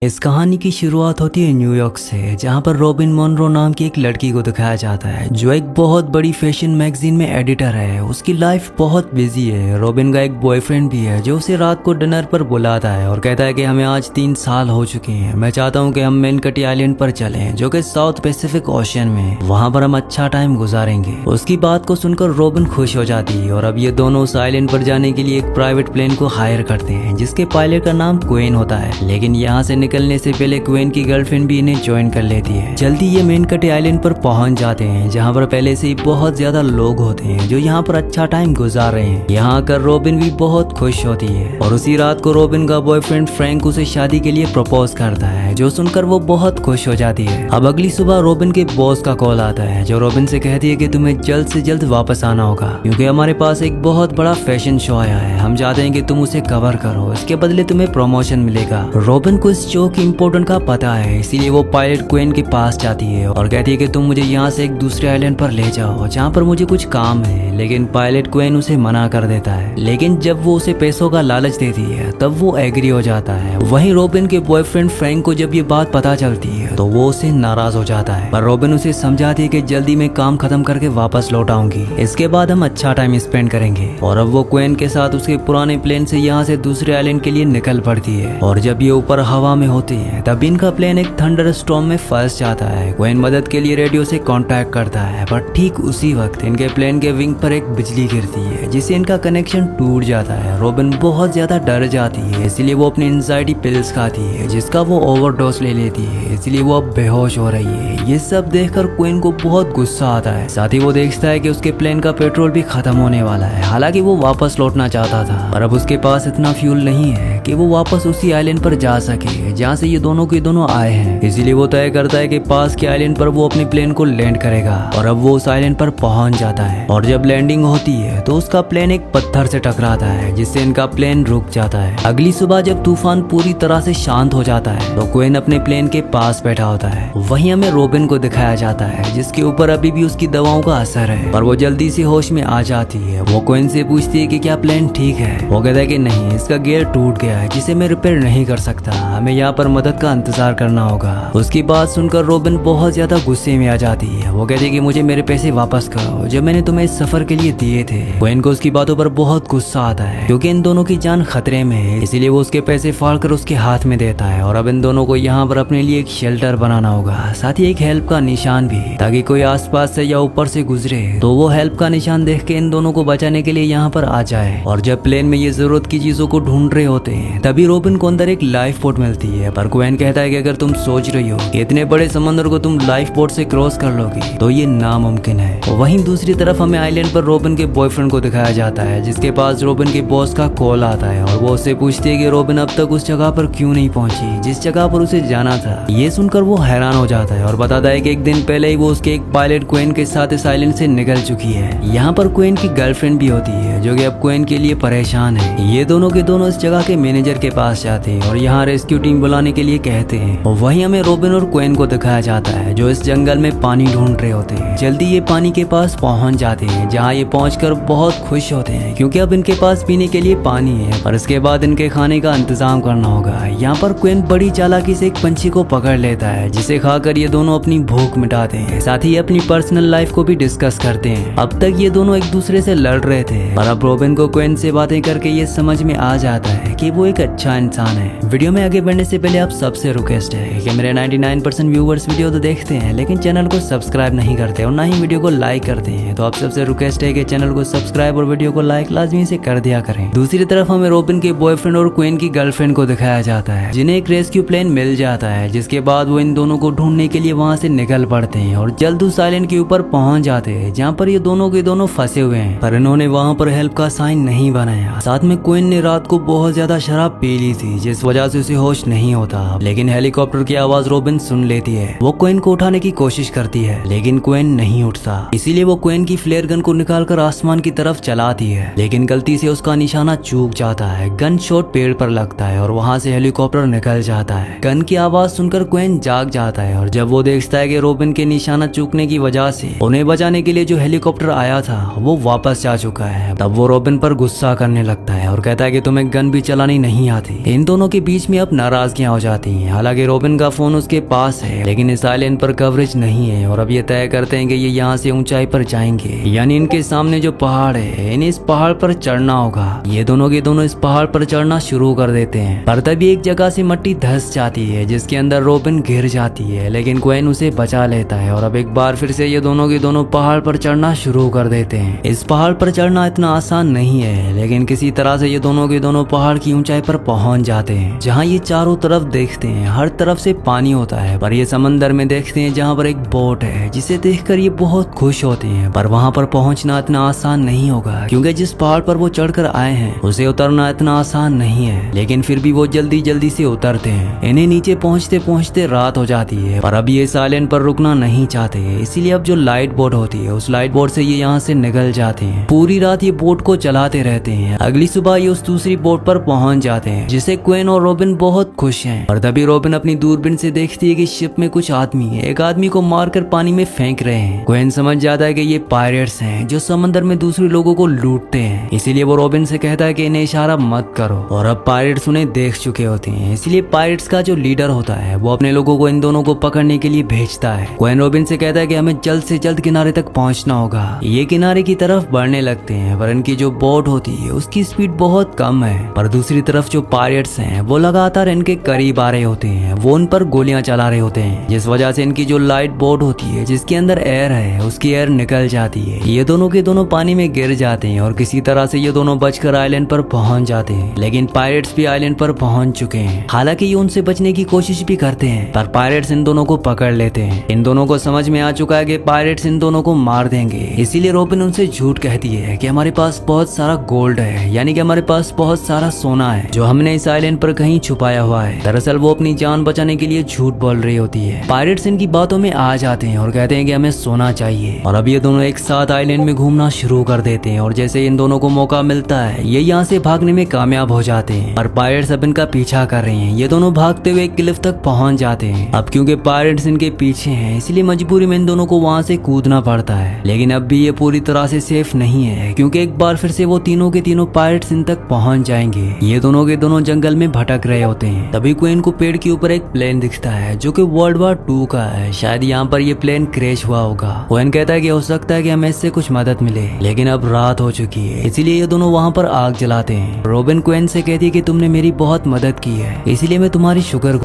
इस कहानी की शुरुआत होती है न्यूयॉर्क से, जहां पर रॉबिन मोनरो नाम की एक लड़की को दिखाया जाता है जो एक बहुत बड़ी फैशन मैगजीन में एडिटर है। उसकी लाइफ बहुत बिजी है। रॉबिन का एक बॉयफ्रेंड भी है जो उसे रात को डिनर पर बुलाता है और कहता है कि हमें आज 3 साल हो चुके हैं। मैं चाहता हूं कि हम मेनकटी आइलैंड पर चलें, जो कि साउथ पैसिफिक ओशन में, वहां पर हम अच्छा टाइम गुजारेंगे। उसकी बात को सुनकर रॉबिन खुश हो जाती है और अब ये दोनों उस आइलैंड पर जाने के लिए एक प्राइवेट प्लेन को हायर करते हैं, जिसके पायलट का नाम क्वेन होता है। लेकिन यहाँ से निकलने से पहले क्वेन की गर्लफ्रेंड भी इन्हें ज्वाइन कर लेती है। जल्दी ये मेनकटी आइलैंड पर पहुंच जाते हैं, जहाँ पर पहले से ही बहुत ज्यादा लोग होते हैं जो यहाँ पर अच्छा टाइम गुजार रहे हैं। यहाँ आकर रॉबिन भी बहुत खुश होती है और उसी रात को रॉबिन का बॉयफ्रेंड फ्रैंक उसे शादी के लिए प्रपोज करता है, जो सुनकर वो बहुत खुश हो जाती है। अब अगली सुबह रॉबिन के बॉस का कॉल आता है, जो रॉबिन से कहती है कि तुम्हें जल्द से जल्द वापस आना होगा, क्योंकि हमारे पास एक बहुत बड़ा फैशन शो आया है। हम चाहते हैं कि तुम उसे कवर करो, इसके बदले तुम्हें प्रमोशन मिलेगा। रॉबिन को इस शो की इम्पोर्टेंट का पता है, इसीलिए वो पायलट क्वेन के पास जाती है और कहती है कि तुम मुझे यहाँ से एक दूसरे आइलैंड पर ले जाओ जहाँ पर मुझे कुछ काम है। लेकिन पायलट क्वेन उसे मना कर देता है। लेकिन जब वो उसे पैसों का लालच देती है तब वो एग्री हो जाता है। वहीं रॉबिन के बॉयफ्रेंड फ्रैंक को जब ये बात पता चलती है तो वो उससे नाराज हो जाता है, पर रॉबिन उसे समझाती है कि जल्दी मैं काम खत्म करके वापस लौट आऊंगी, इसके बाद हम अच्छा टाइम स्पेंड करेंगे। और अब वो क्वेन के साथ उसके पुराने प्लेन से यहाँ से दूसरे आइलैंड के लिए निकल पड़ती है। और जब ये ऊपर हवा में होती है तब इनका प्लेन एक थंडर स्टॉर्म में फंस जाता है। क्वेन मदद के लिए रेडियो से कांटेक्ट करता है, पर ठीक उसी वक्त इनके प्लेन के विंग पर एक बिजली गिरती है, जिससे इनका कनेक्शन टूट जाता है। रॉबिन बहुत ज्यादा डर जाती है, इसलिए वो अपनी एंजाइटी पिल्स खाती है, जिसका वो ओवरडोज ले लेती है, इसलिए वो अब बेहोश हो रही है। ये सब देखकर क्वेन को बहुत गुस्सा आता है। साथ ही वो देखता है कि उसके प्लेन का पेट्रोल भी खत्म होने वाला है। हालांकि वो वापस लौटना चाहता था, पर अब उसके पास इतना फ्यूल नहीं है कि वो वापस उसी आइलैंड पर जा सके जहाँ से ये दोनों के दोनों आए हैं। इसीलिए वो तय करता है कि पास के आइलैंड पर वो अपनी प्लेन को लैंड करेगा। और अब वो उस आइलैंड पर पहुंच जाता है और जब लैंडिंग होती है तो उसका प्लेन एक पत्थर से टकराता है, जिससे इनका प्लेन रुक जाता है। अगली सुबह जब तूफान पूरी तरह से शांत हो जाता है तो क्वेन अपने प्लेन के पास बैठा होता है। वहीं हमें रॉबिन को दिखाया जाता है, जिसके ऊपर अभी भी उसकी दवाओं का असर है, पर वो जल्दी से होश में आ जाती है। वो क्वेन से पूछती है कि क्या प्लेन ठीक है। वो कहता है कि नहीं, इसका गियर टूट गया है, जिसे मैं रिपेयर नहीं कर सकता। हमें यहाँ पर मदद का इंतजार करना होगा। उसकी बात सुनकर रॉबिन बहुत ज्यादा गुस्से में आ जाती है। वो कहती है कि मुझे मेरे पैसे वापस करो जो मैंने तुम्हें इस सफर के लिए दिए थे। क्वेन को उसकी बातों पर बहुत गुस्सा आता है, क्योंकि इन दोनों की जान खतरे में है। इसीलिए वो उसके पैसे फाड़ कर उसके हाथ में देता है और अब इन दोनों को यहाँ पर अपने लिए एक शेल्टर बनाना होगा, साथ ही एक हेल्प का निशान भी, ताकि कोई आसपास से या ऊपर से गुजरे तो वो हेल्प का निशान देख के इन दोनों को बचाने के लिए यहाँ पर आ जाए। और जब प्लेन में ये जरूरत की चीजों को ढूंढ रहे होते हैं तभी रॉबिन को अंदर एक लाइफ बोट मिलती है। पर क्वेन कहता है कि अगर तुम सोच रही हो कि इतने बड़े समंदर को तुम लाइफ बोट से क्रॉस कर लोगी तो ये नामुमकिन है। वहीं दूसरी तरफ हमें आइलैंड पर रॉबिन के बॉयफ्रेंड को दिखाया जाता है, जिसके पास रॉबिन के बॉस का कॉल आता है और वो उससे पूछती है कि रॉबिन अब तक उस जगह पर क्यों नहीं पहुंची जिस जगह पर उसे जाना था। ये सुनकर वो हैरान हो जाता है और बताता है कि एक दिन पहले ही वो उसके एक पायलट क्वेन के साथ इस आइलैंड से निकल चुकी है। यहाँ पर क्वेन की गर्लफ्रेंड भी होती है, जो कि अब क्वेन के लिए परेशान है। ये दोनों के दोनों इस जगह के मैनेजर के पास जाते हैं और यहाँ रेस्क्यू टीम बुलाने के लिए कहते हैं। और वहीं हमें रॉबिन और क्वेन को दिखाया जाता है, जो इस जंगल में पानी ढूंढ रहे होते हैं। जल्दी ये पानी के पास पहुंच जाते हैं, जहाँ ये पहुंचकर बहुत खुश होते हैं, क्योंकि अब इनके पास पीने के लिए पानी है, पर इसके बाद इनके खाने का इंतजाम करना होगा। यहाँ पर क्वेन बड़ी चालाकी से एक पंछी को पकड़ लेता है, जिसे खाकर ये दोनों अपनी भूख मिटाते हैं। साथ ही अपनी पर्सनल लाइफ को भी डिस्कस करते हैं। अब तक ये दोनों एक दूसरे से लड़ रहे थे, पर अब रॉबिन को क्वेन से बातें करके ये समझ में आ जाता है कि वो एक अच्छा इंसान है। वीडियो में आगे बढ़ने से पहले आप सबसे रिक्वेस्ट है कि मेरे 99% व्यूवर्स वीडियो तो देखते हैं लेकिन चैनल को सब्सक्राइब नहीं करते और ना ही वीडियो को लाइक करते हैं, तो आप सबसे रिक्वेस्ट है कि चैनल को सब्सक्राइब और वीडियो को लाइक लाजमी से कर दिया करें। दूसरी तरफ हमें रॉबिन के बॉयफ्रेंड और क्वेन की गर्लफ्रेंड को दिखाया जाता है, जिन्हें एक रेस्क्यू प्लेन मिल जाता है, जिसके बाद वो इन दोनों को ढूंढने के लिए वहाँ से निकल पड़ते हैं और जल्द उस आइलैंड के ऊपर पहुंच जाते हैं, जहाँ पर ये दोनों के दोनों फंसे हुए हैं। पर इन्होंने वहाँ पर हेल्प का साइन नहीं बनाया। साथ में क्वेन ने रात को बहुत ज्यादा शराब पी ली थी, जिस वजह से उसे होश नहीं होता। लेकिन हेलीकॉप्टर की आवाज रॉबिन सुन लेती है। वो क्वेन को उठाने की कोशिश करती है, लेकिन क्वेन नहीं उठता। इसीलिए वो क्वेन की फ्लेयर गन को निकालकर आसमान की तरफ चलाती है, लेकिन गलती से उसका निशाना चूक जाता है। गन शॉट पेड़ पर लगता है और वहाँ से हेलीकॉप्टर निकल जाता है। गन की आवाज सुनकर क्वेन जाग जाता है और जब वो देखता है कि रॉबिन के निशाना चूकने की वजह से उन्हें बचाने के लिए जो हेलीकॉप्टर आया था वो वापस जा चुका है, तब वो रॉबिन पर गुस्सा करने लगता है और कहता है कि तुम्हें गन भी चलानी नहीं आती। इन दोनों के बीच में अब नाराजगी नाराजगियां हो जाती हैं। हालांकि रॉबिन का फोन उसके पास है लेकिन इस आइलैंड पर कवरेज नहीं है और अब ये तय करते हैं कि ये यहाँ से ऊंचाई पर जाएंगे, यानी इनके सामने जो पहाड़ है इन्हें इस पहाड़ पर चढ़ना होगा। ये दोनों के दोनों इस पहाड़ पर चढ़ना शुरू कर देते हैं, पर तभी एक जगह से मिट्टी धंस जाती है जिसके अंदर रॉबिन गिर जाती है, लेकिन क्वेन उसे बचा लेता है और अब एक बार फिर से ये दोनों के दोनों पहाड़ पर चढ़ना शुरू कर देते हैं। इस पहाड़ पर चढ़ना इतना आसान नहीं है, लेकिन किसी तरह से ये दोनों के दोनों पहाड़ की ऊंचाई पर पहुंच जाते हैं, जहाँ ये चारों तरफ देखते हैं हर तरफ से पानी होता है, पर ये समंदर में देखते हैं जहाँ पर एक बोट है जिसे देखकर ये बहुत खुश होते हैं। पर वहाँ पर पहुँचना इतना आसान नहीं होगा क्योंकि जिस पहाड़ पर वो चढ़कर आए हैं उसे उतरना इतना आसान नहीं है, लेकिन फिर भी वो जल्दी जल्दी से उतरते हैं। इन्हें नीचे पहुँचते पहुँचते रात हो जाती है, पर अब ये इस आइलैंड पर रुकना नहीं चाहते, इसीलिए अब जो लाइट बोट होती है उस लाइट बोट से ये यहाँ से निकल जाते हैं। पूरी रात ये बोट को चलाते रहते हैं। अगली सुबह ये उस दूसरी बोट पर पहुंच जाते हैं जिसे क्वेन और रॉबिन बहुत खुश हैं। और तभी रॉबिन अपनी दूरबीन से देखती है कि शिप में कुछ आदमी है, एक आदमी को मारकर पानी में फेंक रहे हैं। क्वेन समझ जाता है कि ये पायरेट्स हैं जो समंदर में दूसरे लोगों को लूटते हैं, इसीलिए वो रॉबिन से कहता है कि इन्हें इशारा मत करो। और अब पायरेट्स उन्हें देख चुके होते हैं, इसलिए पायरेट्स का जो लीडर होता है वो अपने लोगों को इन दोनों को पकड़ने के लिए भेजता है। क्वेन रॉबिन से कहता है कि हमें जल्द से जल्द किनारे तक पहुंचना होगा। ये किनारे की तरफ बढ़ने लगते हैं, पर इनकी जो बोट होती है उसकी स्पीड बहुत कम है। पर दूसरी तरफ जो पायरेट्स हैं वो लगातार इनके करीब आ रहे होते हैं, वो उन पर गोलियां चला रहे होते हैं, जिस वजह से इनकी जो लाइट बोट होती है जिसके अंदर एयर है उसकी एयर निकल जाती है। ये दोनों के दोनों पानी में गिर जाते हैं और किसी तरह से ये दोनों बचकर आइलैंड पर पहुंच जाते हैं, लेकिन पायरेट्स भी आइलैंड पर पहुंच चुके हैं। हालांकि ये उनसे बचने की कोशिश भी करते हैं, पर पायरेट्स इन दोनों को पकड़ लेते हैं। इन दोनों को समझ में आ चुका है कि पायरेट्स इन दोनों को मार देंगे, इसीलिए रॉबिन उनसे झूठ कहती है कि हमारे पास बहुत सारा गोल्ड है, यानी कि हमारे पास बहुत सारा सोना है जो हमने इस आइलैंड पर कहीं छुपाया हुआ है। दरअसल वो अपनी जान बचाने के लिए झूठ बोल रही होती है। पायरेट्स इनकी बातों में आ जाते हैं और कहते हैं कि हमें सोना चाहिए, और अब ये दोनों एक साथ आइलैंड में घूमना शुरू कर देते हैं। और जैसे इन दोनों को मौका मिलता है ये यहाँ से भागने में कामयाब हो जाते हैं, और पायरेट्स अब इनका पीछा कर रहे हैं। ये दोनों भागते हुए एक क्लिफ तक पहुंच जाते हैं। अब क्योंकि पायरेट्स इनके पीछे हैं इसलिए मजबूरी में इन दोनों को वहाँ से कूदना पड़ता है, लेकिन अब भी ये पूरी तरह से सेफ नहीं है क्योंकि एक बार फिर से वो तीनों के तीनों पायरेट्स इन तक पहुंच जाएंगे। ये दोनों के दोनों जंगल में भटक रहे होते हैं। तभी क्वीन को पेड़ के ऊपर एक प्लेन दिखता है जो कि वर्ल्ड वॉर 2 का है। शायद यहाँ पर ये प्लेन क्रैश हुआ होगा। क्वीन कहता है कि हो सकता है कि हमें इससे कुछ मदद मिले, लेकिन अब रात हो चुकी है इसीलिए ये दोनों वहाँ पर आग जलाते हैं। रॉबिन क्वीन से कहती है कि तुमने मेरी बहुत मदद की है, इसीलिए मैं तुम्हारी शुक्र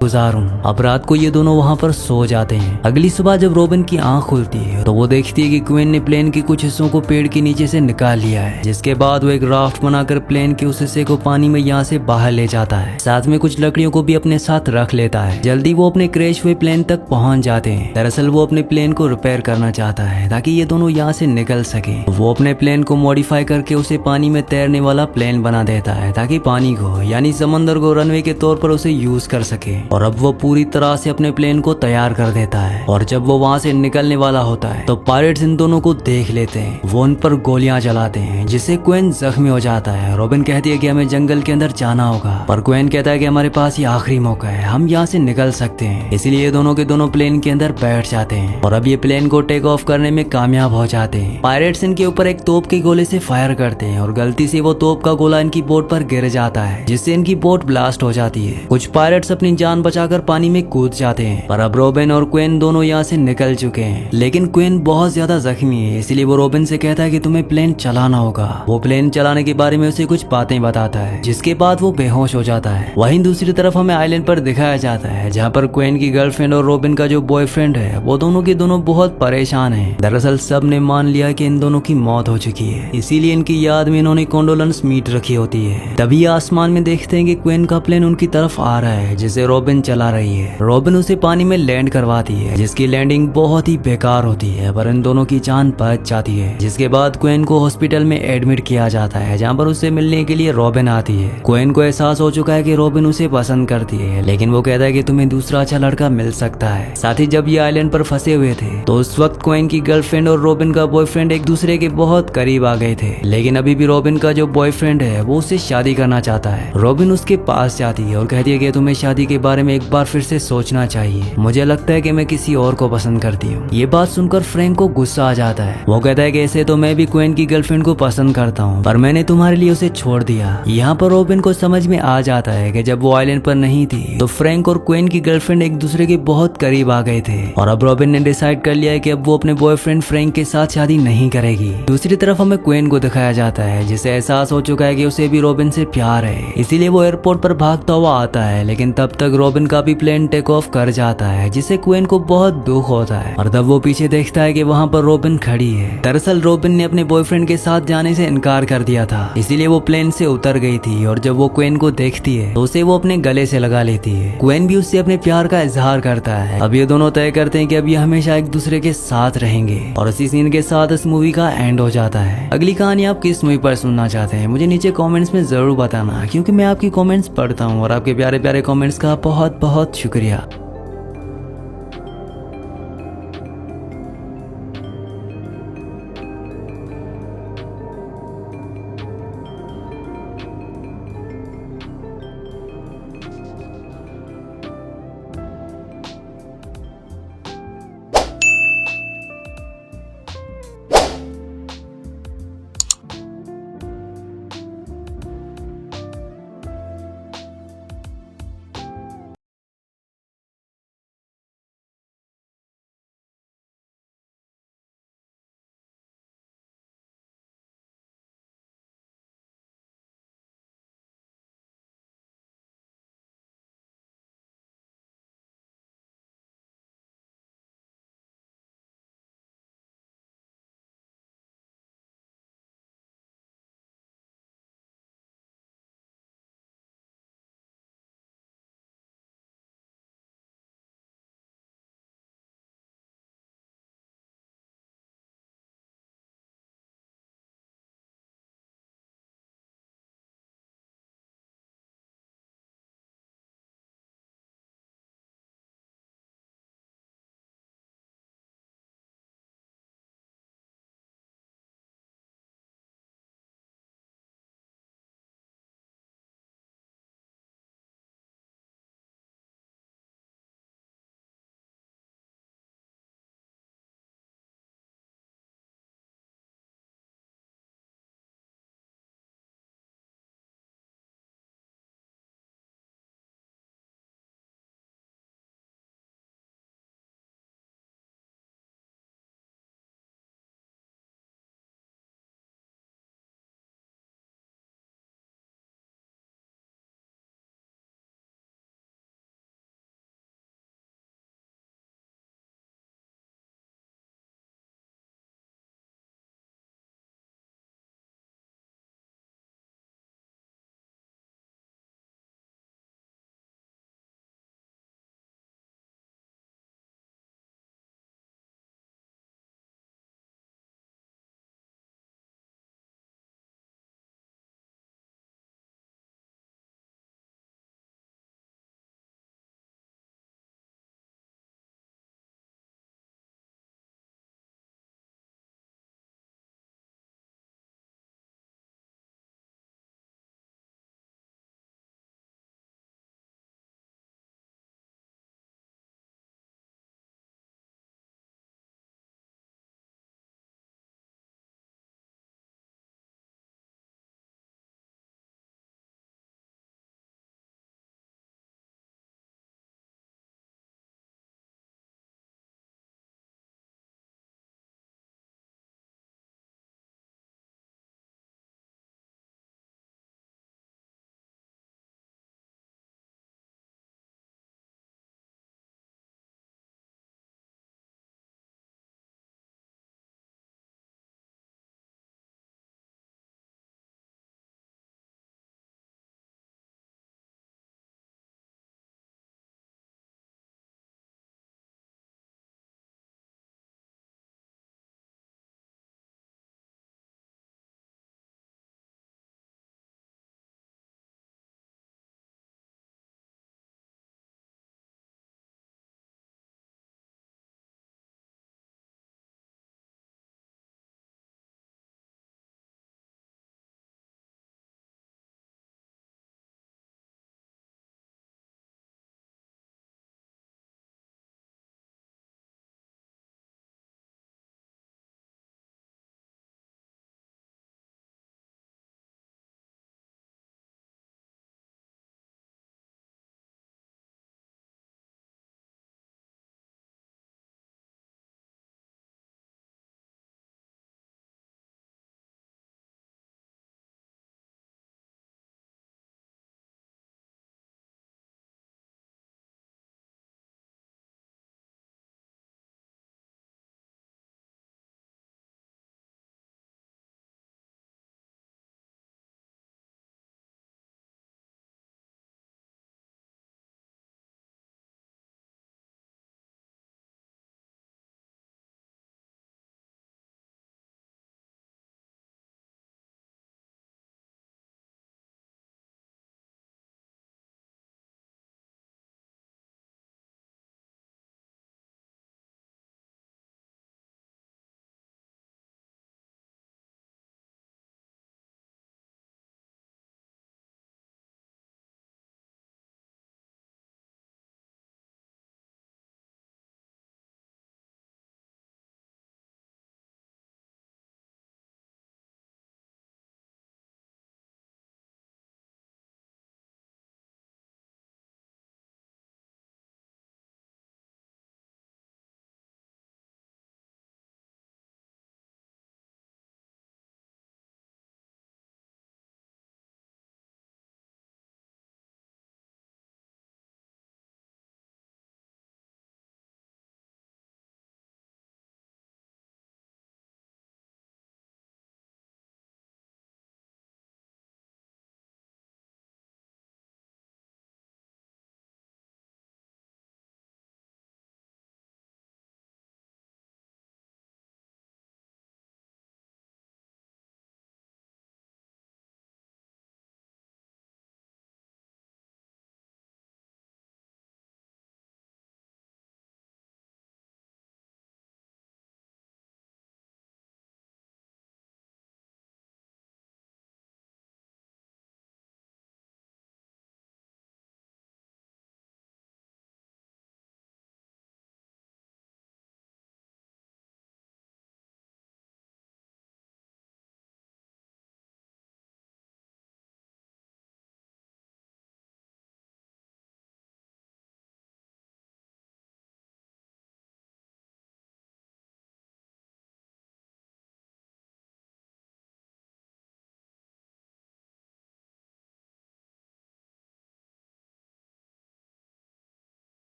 गुजार हूँ। अब रात को ये दोनों वहाँ पर सो जाते हैं। अगली सुबह जब रॉबिन की आंख खुलती है तो वो देखती है कि क्वीन ने प्लेन के कुछ हिस्सों को पेड़ के नीचे से निकाल लिया है, जिसके बाद वो एक राफ्ट बनाकर प्लेन के उस हिस्से को पानी में यहाँ से बाहर ले जाता है। साथ में कुछ लकड़ियों को भी अपने साथ रख लेता है। जल्दी वो अपने क्रैश हुए प्लेन तक पहुंच जाते हैं। दरअसल वो अपने प्लेन को रिपेयर करना चाहता है ताकि ये दोनों यहाँ से निकल सके। वो अपने प्लेन को मॉडिफाई करके उसे पानी में तैरने वाला प्लेन बना देता है ताकि पानी को यानी समंदर को रनवे के तौर पर उसे यूज कर सके। और अब वो पूरी तरह से अपने प्लेन को तैयार कर देता है। और जब वो वहाँ से निकलने वाला होता है तो पायरेट्स इन दोनों को देख लेते हैं। वो उन पर गोलियां चलाते हैं जिससे क्वीन जख्मी हो जाता है। रॉबिन कहती है कि हमें जंगल के अंदर जाना होगा, पर क्वीन कहता है कि हमारे पास ये आखिरी मौका है, हम यहाँ से निकल सकते हैं। इसलिए ये दोनों के दोनों प्लेन के अंदर बैठ जाते हैं और अब ये प्लेन को टेक ऑफ करने में कामयाब हो जाते हैं। पायरेट्स इनके ऊपर एक तोप के गोले से फायर करते हैं और गलती से वो तोप का गोला इनकी बोट पर गिर जाता है, जिससे इनकी बोट ब्लास्ट हो जाती है। कुछ पायरेट्स अपनी जान बचाकर पानी में कूद जाते हैं, पर अब रॉबिन और क्वीन दोनों यहाँ से निकल चुके हैं। लेकिन क्वीन बहुत ज्यादा जख्मी है, इसलिए वो रॉबिन से कहता है कि तुम्हें प्लेन चलाना होगा। वो प्लेन चलाने के बारे में उसे कुछ बातें बताता है, जिसके बाद वो बेहोश हो जाता है। वहीं दूसरी तरफ हमें आइलैंड पर दिखाया जाता है जहाँ पर क्वीन की गर्लफ्रेंड और रॉबिन का जो बॉयफ्रेंड है वो दोनों के दोनों बहुत परेशान है। दरअसल सब ने मान लिया कि इन दोनों की मौत हो चुकी है, इसीलिए इनकी याद में इन्होंने कॉन्डोलेंस मीट रखी होती है। तभी आसमान में देखते हैं कि क्वीन का प्लेन उनकी तरफ आ रहा है, जिसे रॉबिन चला रही है। रॉबिन उसे पानी में लैंड करवाती है, जिसकी लैंडिंग बहुत ही बेकार होती है, पर इन दोनों की जान बच जाती है। जिसके बाद क्वीन को हॉस्पिटल में एडमिट किया जाता है, जहाँ पर उससे मिलने के लिए रॉबिन आती है। क्वीन को एहसास हो चुका है कि रॉबिन उसे पसंद करती है, लेकिन वो कहता है कि तुम्हें दूसरा अच्छा लड़का मिल सकता है। साथ ही जब ये आइलैंड पर फंसे हुए थे तो उस वक्त क्वीन की गर्लफ्रेंड और रॉबिन का बॉयफ्रेंड एक दूसरे के बहुत करीब आ गए थे, लेकिन अभी भी रॉबिन का जो बॉयफ्रेंड है वो उससे शादी करना चाहता है। रॉबिन उसके पास जाती है और कहती है कि तुम्हें शादी के बारे बारे में एक बार फिर से सोचना चाहिए, मुझे लगता है कि मैं किसी और को पसंद करती हूँ। ये बात सुनकर फ्रैंक को गुस्सा आ जाता है। वो कहता है कि ऐसे तो मैं भी क्वीन की गर्लफ्रेंड को पसंद करता हूँ, पर मैंने तुम्हारे लिए उसे छोड़ दिया। यहाँ पर रॉबिन को समझ में आ जाता है कि जब वो आइलैंड पर नहीं थी तो फ्रैंक और क्वीन की गर्लफ्रेंड एक दूसरे के बहुत करीब आ गए थे, और अब रॉबिन ने डिसाइड कर लिया है कि अब वो अपने बॉयफ्रेंड फ्रैंक के साथ शादी नहीं करेगी। दूसरी तरफ हमें क्वीन को दिखाया जाता है जिसे एहसास हो चुका है कि उसे भी रॉबिन से प्यार है, इसीलिए वो एयरपोर्ट पर भागता हुआ आता है। लेकिन तब तक रॉबिन का भी प्लेन टेक ऑफ कर जाता है, जिसे क्वीन को बहुत दुख होता है, और तब वो पीछे देखता है कि वहाँ पर रॉबिन खड़ी है। दरअसल रॉबिन ने अपने बॉयफ्रेंड के साथ जाने से इनकार कर दिया था, इसीलिए वो प्लेन से उतर गई थी, और जब वो क्वीन को देखती है तो उसे वो अपने गले से लगा लेती है। क्वीन भी उससे अपने प्यार का इजहार करता है। अब ये दोनों तय करते हैं कि अब ये हमेशा एक दूसरे के साथ रहेंगे, और इसी सीन के साथ इस मूवी का एंड हो जाता है। अगली कहानी आप किस मूवी पर सुनना चाहते हैं मुझे नीचे कमेंट्स में जरूर बताना, क्योंकि मैं आपकी कमेंट्स पढ़ता हूँ, और आपके प्यारे प्यारे कमेंट्स का बहुत बहुत शुक्रिया।